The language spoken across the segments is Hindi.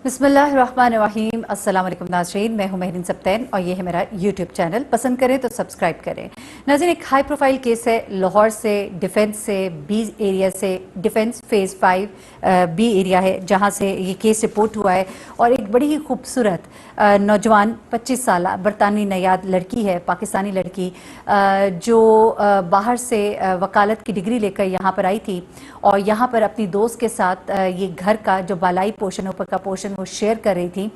बिस्मिल्लाहिर्रहमानिर्रहीम। अस्सलाम वालेकुम नाज़रीन, मैं हूं महरीन सब्तैन और ये है मेरा यूट्यूब चैनल। पसंद करें तो सब्सक्राइब करें। नाज़रीन, एक हाई प्रोफाइल केस है लाहौर से, डिफेंस से, बी एरिया से। डिफेंस फेज़ 5 बी एरिया है जहां से ये केस रिपोर्ट हुआ है। और एक बड़ी ही खूबसूरत नौजवान 25 साल बरतानवी नयाद लड़की है, पाकिस्तानी लड़की, जो बाहर से वकालत की डिग्री लेकर यहाँ पर आई थी और यहाँ पर अपनी दोस्त के साथ ये घर का जो बालाई पोर्शन, ऊपर का पोर्शन, वो शेयर कर रही थी।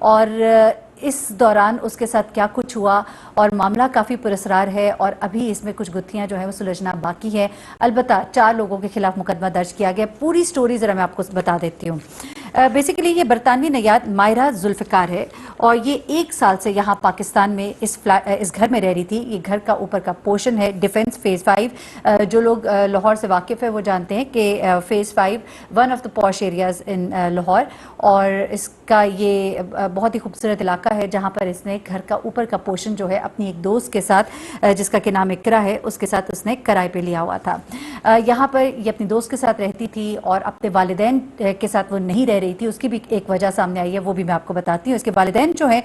और इस दौरान उसके साथ क्या कुछ हुआ और मामला काफ़ी पुरस्कार है और अभी इसमें कुछ गुत्थियां जो है वो सुलझना बाकी है। अलबत्ता 4 लोगों के खिलाफ मुकदमा दर्ज किया गया। पूरी स्टोरी ज़रा मैं आपको बता देती हूँ। बेसिकली ये बरतानवी नयाद मायरा जुल्फ़िकार है और ये 1 साल से यहाँ पाकिस्तान में इस घर में रह रही थी। ये घर का ऊपर का पोर्शन है, डिफेंस फेज़ 5। जो लोग लाहौर से वाकिफ़ है वो जानते हैं कि phase 5 one of the posh areas in Lahore, और इसका ये बहुत ही खूबसूरत इलाका है जहाँ पर इसने घर का ऊपर का पोर्शन जो है अपनी एक दोस्त के साथ, जिसका कि नाम इकरा है, उसके साथ उसने किराए पे लिया हुआ था। यहाँ पर ये अपनी दोस्त के साथ रहती थी और अपने वालिदैन के साथ वो नहीं रह रही थी। उसकी भी एक वजह सामने आई है, वो भी मैं आपको बताती हूँ। इसके वालिदैन जो हैं,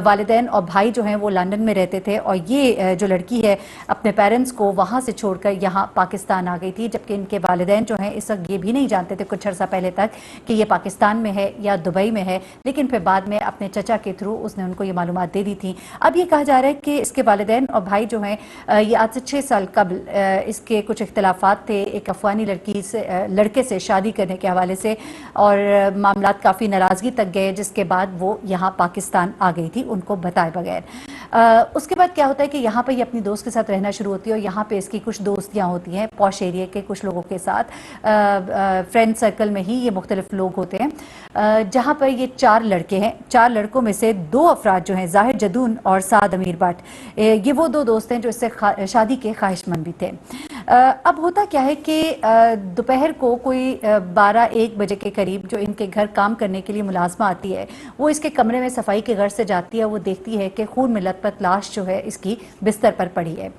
वालिदैन और भाई जो हैं वो लंदन में रहते थे और ये जो लड़की है अपने पेरेंट्स को वहाँ से छोड़कर यहाँ पाकिस्तान आ गई थी, जबकि इनके वालिदैन जो हैं इस वक्त ये भी नहीं जानते थे कुछ अर्सा पहले तक कि ये पाकिस्तान में है या दुबई में है। लेकिन फिर बाद में अपने चचा के थ्रू उसने उनको ये मालूमात दे दी थी। अब ये कहा जा रहा है कि इसके वालिदैन और भाई जो हैं, ये आज से 6 साल कबल इसके कुछ इख्तलाफात थे एक अफगानी लड़के से शादी करने के हवाले से, और मामला काफ़ी नाराज़गी तक गए, जिसके बाद वो यहाँ पाकिस्तान आ गई थी उनको बताए बगैर। उसके बाद क्या होता है कि यहाँ पर ये अपनी दोस्त के साथ रहना शुरू होती है और यहाँ पे इसकी कुछ दोस्तियाँ होती हैं पॉश एरिया के कुछ लोगों के साथ। फ्रेंड सर्कल में ही ये मुख्तलिफ लोग होते हैं, जहाँ पर ये 4 लड़के हैं। 4 लड़कों में से 2 अफराद जो हैं, जाहिर जदून और साद अमीर भट्ट, ये वो 2 दोस्त हैं जो इससे शादी के ख्वाहिशमंद भी थे। अब होता क्या है कि दोपहर को कोई 12-1 बजे के करीब जो इनके घर काम करने के लिए मुलाजमा आती है, वो इसके कमरे में सफाई के गर्ज से जाती है। वो देखती है कि खून में लथपथ लाश जो है इसकी बिस्तर पर पड़ी है।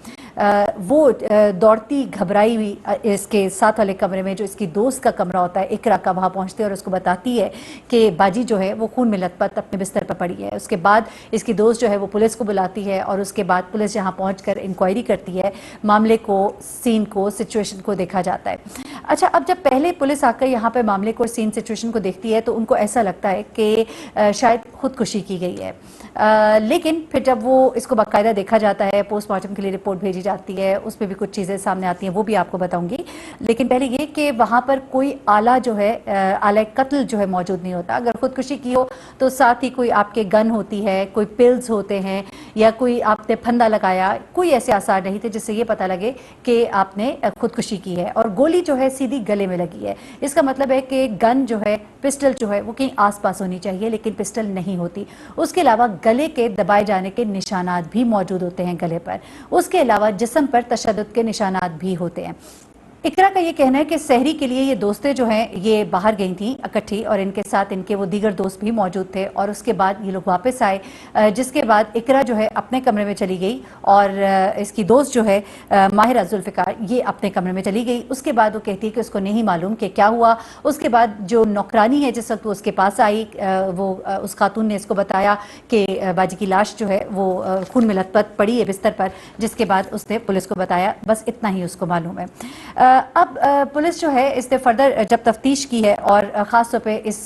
वो दौड़ती घबराई हुई इसके साथ वाले कमरे में, जो इसकी दोस्त का कमरा होता है इकरा का, वहाँ पहुँचती है और उसको बताती है कि बाजी जो है वो खून में लथपथ अपने बिस्तर पर पड़ी है। उसके बाद इसकी दोस्त जो है वो पुलिस को बुलाती है और उसके बाद पुलिस यहाँ पहुँचकर इंक्वायरी करती है। मामले को, सीन को, सिचुएशन को देखा जाता है। अच्छा, अब जब पहले पुलिस आकर यहाँ पर मामले को, सीन, सिचुएशन को देखती है तो उनको ऐसा लगता है कि शायद खुदकुशी की गई है। लेकिन फिर जब वो इसको बाकायदा देखा जाता है, पोस्टमार्टम के लिए रिपोर्ट भेजी जाती है, उसमें भी कुछ चीज़ें सामने आती हैं, वो भी आपको बताऊंगी। लेकिन पहले ये कि वहाँ पर कोई आला जो है, आला कत्ल जो है मौजूद नहीं होता। अगर खुदकुशी की हो तो साथ ही कोई आपके गन होती है, कोई पिल्स होते हैं, या कोई आपने फंदा लगाया, कोई ऐसे आसार नहीं थे जिससे ये पता लगे कि आपने खुदकुशी की है। और गोली जो है सीधी गले में लगी है। इसका मतलब है कि गन जो है, पिस्टल जो है, वो कहीं आसपास होनी चाहिए, लेकिन पिस्टल नहीं होती। उसके अलावा गले के दबाए जाने के निशानात भी मौजूद होते हैं गले पर। उसके अलावा जिस्म पर तशद्दुद के निशानात भी होते हैं। इकरा का ये कहना है कि सहरी के लिए ये दोस्तें जो हैं ये बाहर गई थी इकट्ठी, और इनके साथ इनके वो दीगर दोस्त भी मौजूद थे। और उसके बाद ये लोग वापस आए, जिसके बाद इकरा जो है अपने कमरे में चली गई और इसकी दोस्त जो है माहिरा जुल्फ़िकार, ये अपने कमरे में चली गई। उसके बाद वो कहती है कि उसको नहीं मालूम कि क्या हुआ। उसके बाद जो नौकरानी है जिस वक्त वो उसके पास आई, वो उस खातून ने इसको बताया कि बाजी की लाश जो है वो खून में लथपथ पड़ी है बिस्तर पर, जिसके बाद उसने पुलिस को बताया। बस इतना ही उसको मालूम है। अब पुलिस जो है इसने फर्दर जब तफ्तीश की है और ख़ास तौर पे इस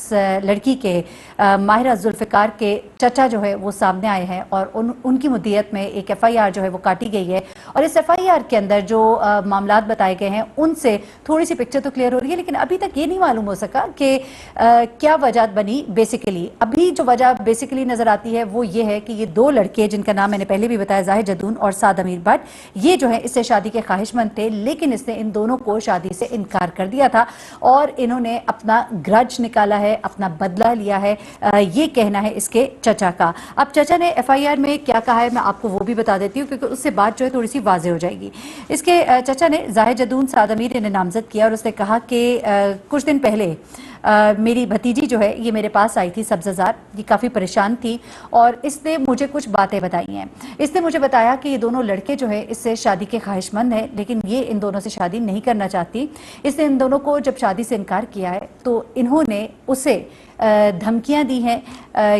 लड़की के माहिरा जुल्फ़िकार के चचा जो है वो सामने आए हैं और उनकी मुद्दियत में एक FIR जो है वो काटी गई है। और इस FIR के अंदर जो मामलात बताए गए हैं उनसे थोड़ी सी पिक्चर तो क्लियर हो रही है, लेकिन अभी तक ये नहीं मालूम हो सका कि क्या वजह बनी। बेसिकली अभी जो वजह बेसिकली नज़र आती है वो ये है कि ये 2 लड़के, जिनका नाम मैंने पहले भी बताया, जाहिर जदून और साद अमीर भट्ट, ये जो है इससे शादी के ख्वाहिशमंद थे, लेकिन इसने इन दोनों को शादी से इनकार कर दिया था और इन्होंने अपना ग्रज निकाला है, अपना बदला लिया है, ये कहना है इसके चचा का। अब चचा ने FIR में क्या कहा है मैं आपको वो भी बता देती हूँ, क्योंकि उससे बात जो है थोड़ी सी वाज़ेह हो जाएगी। इसके चचा ने जाहिर जदून साद अमीर ने नामजद किया और उसने कहा कि कुछ दिन पहले मेरी भतीजी जो है ये मेरे पास आई थी सब्ज़ाज़ार, ये काफ़ी परेशान थी और इसने मुझे कुछ बातें बताई हैं। इसने मुझे बताया कि ये दोनों लड़के जो है इससे शादी के ख्वाहिशमंद हैं, लेकिन ये इन दोनों से शादी नहीं करना चाहती। इसने इन दोनों को जब शादी से इनकार किया है तो इन्होंने उसे धमकियां दी हैं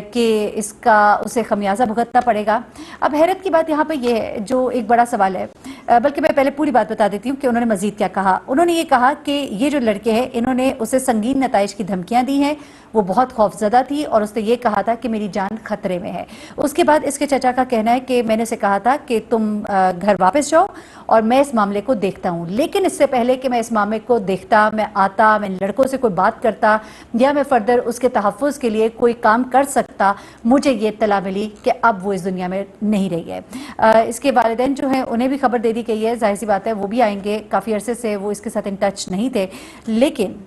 कि इसका उसे खमियाजा भुगतना पड़ेगा। अब हैरत की बात यहाँ पे ये है, जो एक बड़ा सवाल है, बल्कि मैं पहले पूरी बात बता देती हूँ कि उन्होंने मजीद क्या कहा। उन्होंने ये कहा कि ये जो लड़के हैं इन्होंने उसे संगीन नताइज की धमकियां दी हैं, वो बहुत खौफजदा थी और उसने ये कहा था कि मेरी जान खतरे में है। उसके बाद इसके चचा का कहना है कि मैंने उसे कहा था कि तुम घर वापस जाओ और मैं इस मामले को देखता हूँ, लेकिन इससे पहले कि मैं इस मामले को देखता, मैं आता, मैं लड़कों से कोई बात करता या मैं फर्दर उसके तहफ़्फ़ुज़ के लिए कोई काम कर सकता, मुझे ये इत्तला मिली कि अब वो इस दुनिया में नहीं रही है। इसके वालिदैन जो हैं उन्हें भी खबर दे दी गई है, जाहिर सी बात है वो भी आएंगे, काफ़ी अरसे से वो इसके साथ इन टच नहीं थे। लेकिन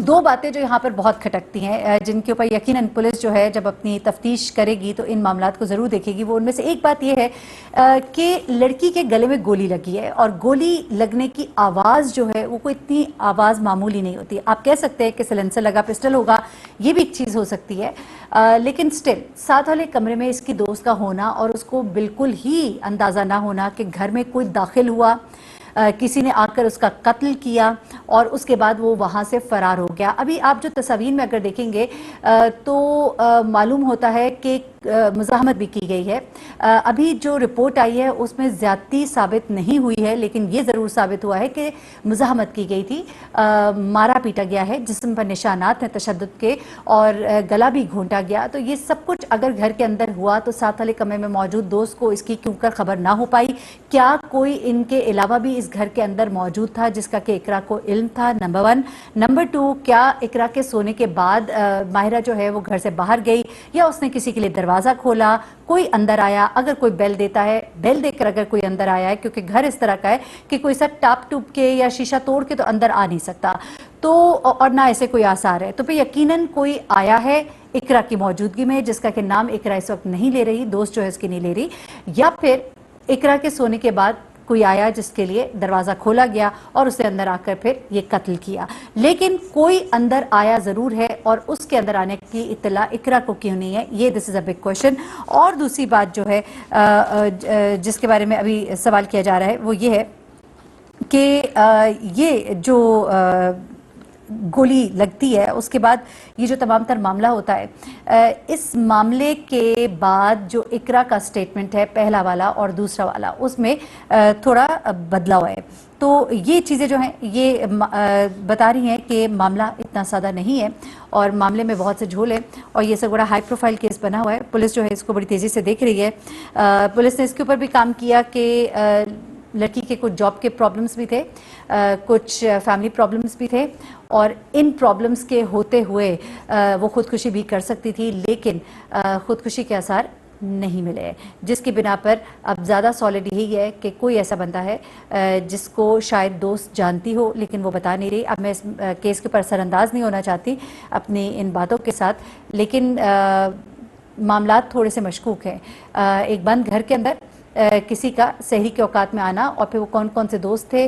दो बातें जो यहाँ पर बहुत खटकती हैं, जिनके ऊपर यकीनन पुलिस जो है जब अपनी तफ्तीश करेगी तो इन मामलात को ज़रूर देखेगी। वो उनमें से एक बात यह है कि लड़की के गले में गोली लगी है और गोली लगने की आवाज़ जो है वो कोई इतनी आवाज़ मामूली नहीं होती। आप कह सकते हैं कि सिलेंसर लगा, पिस्टल होगा, ये भी एक चीज़ हो सकती है, लेकिन स्टिल साथ वाले कमरे में इसकी दोस्त का होना और उसको बिल्कुल ही अंदाज़ा ना होना कि घर में कोई दाखिल हुआ, किसी ने आकर उसका कत्ल किया और उसके बाद वो वहाँ से फरार हो गया। अभी आप जो तस्वीर में अगर देखेंगे तो मालूम होता है कि मुज़ाहमत भी की गई है। अभी जो रिपोर्ट आई है उसमें ज़्यादती साबित नहीं हुई है, लेकिन ये ज़रूर साबित हुआ है कि मुज़ाहमत की गई थी, मारा पीटा गया है, जिस्म पर निशानात हैं तशद्दुद के और गला भी घोंटा गया। तो ये सब कुछ अगर घर के अंदर हुआ तो साथ वाले कमरे में मौजूद दोस्त को इसकी क्यों कर खबर ना हो पाई? क्या कोई इनके अलावा भी इस घर के अंदर मौजूद था जिसका कि इकरा को इल्म था? नंबर 1। नंबर 2, क्या इकरा के सोने के बाद माहिरा जो है वो घर से बाहर गई या उसने किसी के लिए दरवाज़ा खोला, कोई अंदर आया? अगर कोई बेल देता है, बेल देकर अगर कोई अंदर आया है, क्योंकि घर इस तरह का है कि कोई सब टाप टूप के या शीशा तोड़ के तो अंदर आ नहीं सकता, तो और ना ऐसे कोई आसार है, तो फिर यकीनन कोई आया है इकरा की मौजूदगी में, जिसका कि नाम इकरा इस वक्त नहीं ले रही, दोस्त जो है उसकी नहीं ले रही, या फिर इकरा के सोने के बाद कोई आया जिसके लिए दरवाज़ा खोला गया और उसे अंदर आकर फिर ये कत्ल किया। लेकिन कोई अंदर आया ज़रूर है और उसके अंदर आने की इत्तला इकरा को क्यों नहीं है, ये this is a big question. और दूसरी बात जो है जिसके बारे में अभी सवाल किया जा रहा है वो ये है कि ये जो गोली लगती है उसके बाद ये जो तमाम तर मामला होता है, इस मामले के बाद जो इकरा का स्टेटमेंट है, पहला वाला और दूसरा वाला, उसमें थोड़ा बदलाव है। तो ये चीज़ें जो हैं ये बता रही हैं कि मामला इतना सादा नहीं है और मामले में बहुत से झोल है और ये सब बड़ा हाई प्रोफाइल केस बना हुआ है। पुलिस जो है इसको बड़ी तेज़ी से देख रही है। पुलिस ने इसके ऊपर भी काम किया कि लड़की के कुछ जॉब के प्रॉब्लम्स भी थे, कुछ फैमिली प्रॉब्लम्स भी थे और इन प्रॉब्लम्स के होते हुए वो खुदकुशी भी कर सकती थी, लेकिन खुदकुशी के आसार नहीं मिले, जिसकी बिना पर अब ज़्यादा सॉलिड यही है कि कोई ऐसा बंदा है जिसको शायद दोस्त जानती हो लेकिन वो बता नहीं रही। अब मैं इस केस के ऊपर असरअंदाज नहीं होना चाहती अपनी इन बातों के साथ, लेकिन मामलात थोड़े से मशकूक हैं। एक बंद घर के अंदर किसी का सहरी के औकात में आना और फिर वो कौन कौन से दोस्त थे,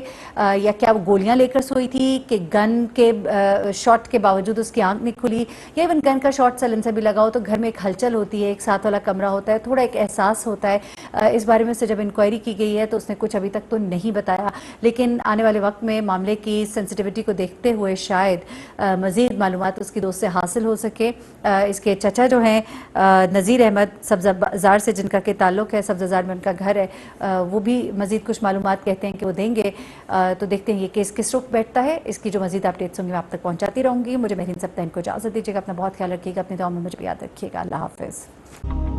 या क्या वो गोलियां लेकर सोई थी कि गन के शॉट के बावजूद उसकी आंख नहीं खुली, या इवन गन का शॉट साइलेंसर भी लगा हो तो घर में एक हलचल होती है, एक साथ वाला कमरा होता है, थोड़ा एक एहसास होता है। इस बारे में से जब इंक्वायरी की गई है तो उसने कुछ अभी तक तो नहीं बताया, लेकिन आने वाले वक्त में मामले की सेंसिटिविटी को देखते हुए शायद मज़ीद मालूमात उसकी दोस्त से हासिल हो सके। इसके चचा जो हैं नज़ीर अहमद सब्ज़ा बाज़ार से, जिनका के ताल्लुक़ है, सब्ज़ा बाज़ार में उनका घर है, वो भी मज़ीद कुछ मालूमात कहते हैं कि वो देंगे। तो देखते हैं ये केस किस रुख बैठता है। इसकी जो मज़ीद अपडेट्स होंगी मैं आप तक पहुँचाती रहूँगी। मुझे महरीन सप्ताह को इजाज़त दीजिएगा, अपना बहुत ख्याल रखिएगा, अपनी दुआ में मुझे भी याद रखिएगा। अल्लाह हाफ़िज़।